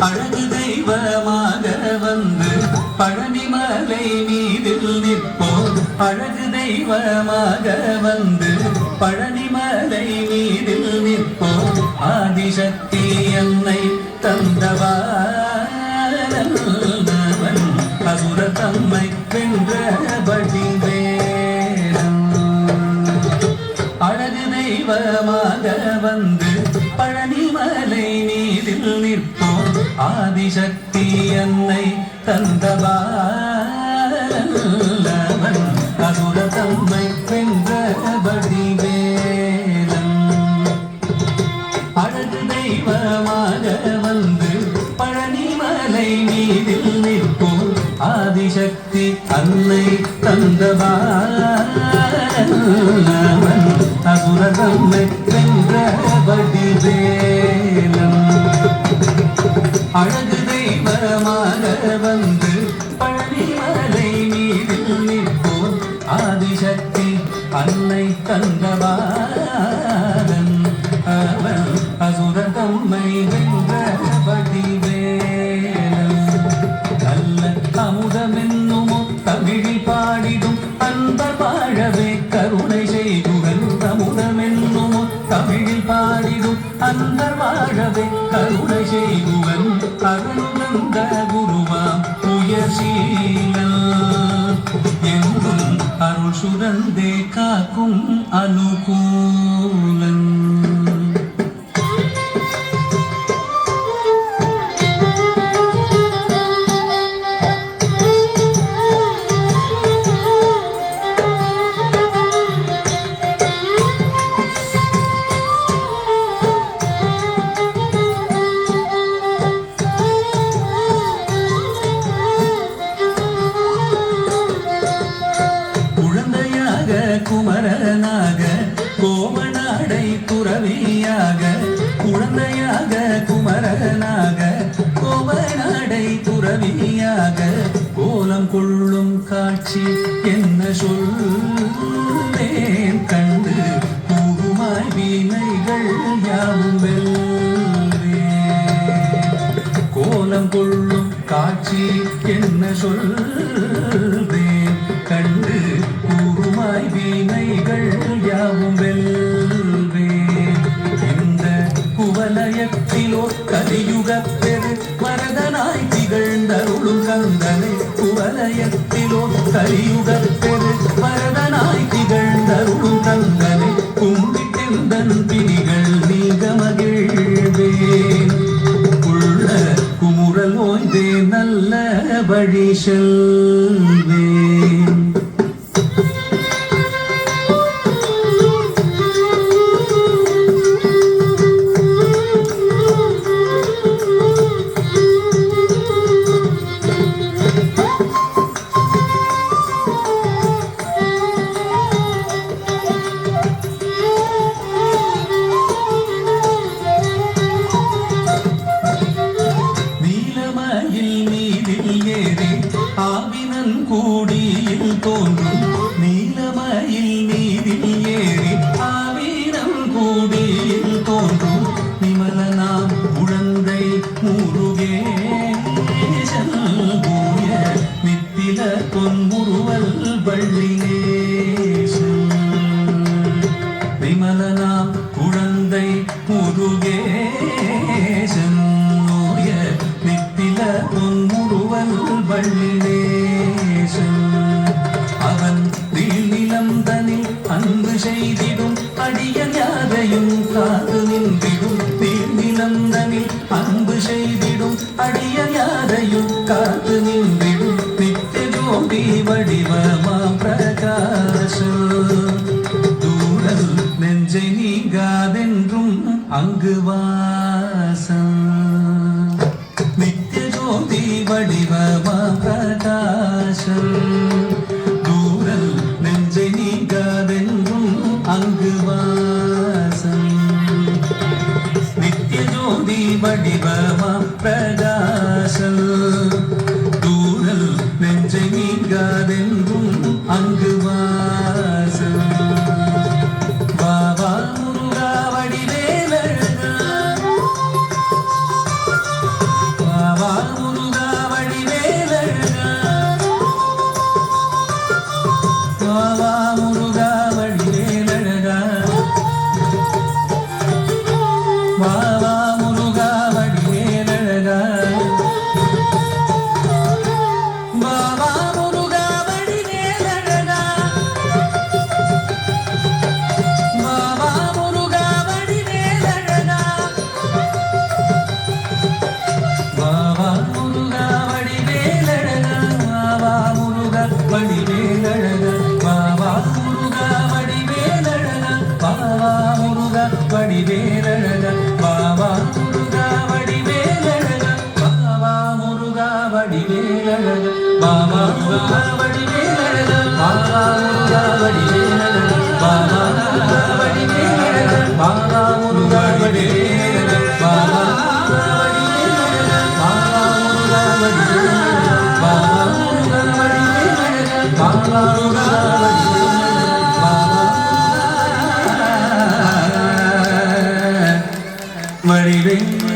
அழகு தெய்வமாக வந்து பழனிமலை மீதில் நிற்போம். அழகு தெய்வமாக வந்து பழனிமலை மீதில் நிற்போம். ஆதிசக்தி என்னை தந்தவாரவன் அசுர தம்மை வென்றபடி வேடம். அழகு தெய்வமாக வந்து பழனிமலை மீதில் நிற்போம். ஆதிசக்தி என்னை தந்தவாரவன் அசுர தம்மை வென்றபடி வேடம். அழகு தெய்வமாக வந்து பழனிமலை மீதில் நிற்போம். ஆதிசக்தி அன்னை தந்தவாரவன் அசுர தம்மை வென்றபடி வேலம். அழகு தெய்வமாக வந்து பழனிமலை மீதில் நிற்போம். ஆதிசக்தி அன்னை தந்தவாரன் அவன் அசுர தம்மை வென்றபடி வேலம். நல்ல அமுதமென்னுமோ தமிழில் பாடிடும் அன்பர் வாழவே கருணை செய்குவன். அமுதமென்னுமோ தமிழில் பாடிடும் அன்பர் வாழவே கருணை செய்குவன். அருள்ந்த குருவாம் உயர்சீலன் என்றும் அருள் சுரந்தே காக்கும் அனுகூலன். குமரனாக கோமநாடை துறவியாக குழந்தையாக குமரனாக கோமநாடை துறவியாக கோலம் கொள்ளும் காட்சி என்ன சொல்லேன் கண்டு கூறுமாய் வீணைகள் யாவும் வெல்வேன். கோலம் கொள்ளும் காட்சி என்ன சொல்வேன் கண்டு கூறுமாய் வீணைகள் யாவும் வெல்வேன். இந்த குவலயத்திலோ கலியுகப் பெரு வரதனாய் திகழ்ந்தருளும் கந்தனை. குவலயத்திலோ கலியுகப் பெரு வரதனாய் திகழ்ந்தருளும் கந்தனை கும்பிட்டெந்தன் பிணிகள் நீங்க மகிழ்வேன். உள்ள குமுறல் ஓய்ந்தே நல்ல வழி செல்வேன். ஆவினன் கூடியில் தோன்றும் நீலமயில் மீதில் ஏறி ஆவினன் கூடியில் தோன்றும் விமலனாம் குழந்தை முருகேசன் பூய நித்தில பொன்முறுவல் வள்ளினேசன். விமலனாம் குழந்தை முருகேசன் நோய நித்தில பொன்முறுவல் வள்ளினேசன். அவன் நீளந்தனில் அன்பு செய்திடும் அடியன் யாரையும் காத்து நின்றிடும். நீளந்தனில் அன்பு செய்திடும் அடியன் யாரையும் காத்து நின்றிடும். நித்திய ஜோதி வடிவமா பிரகாச தூரல் நெஞ்சை நீங்காதென்றும் அங்கு வாசம். நித்திய ஜோதி வடிவமா பிரகாசம் தூரல் நெஞ்சை நீங்காதென்றும் அங்கு வாசம். நித்திய ஜோதி வடிவமா பிரகாசம் தூரல் நெஞ்சை நீங்காதென்றும் அங்கு வாசம். பாபா முருகா வடிவேலழகா வெண்ணி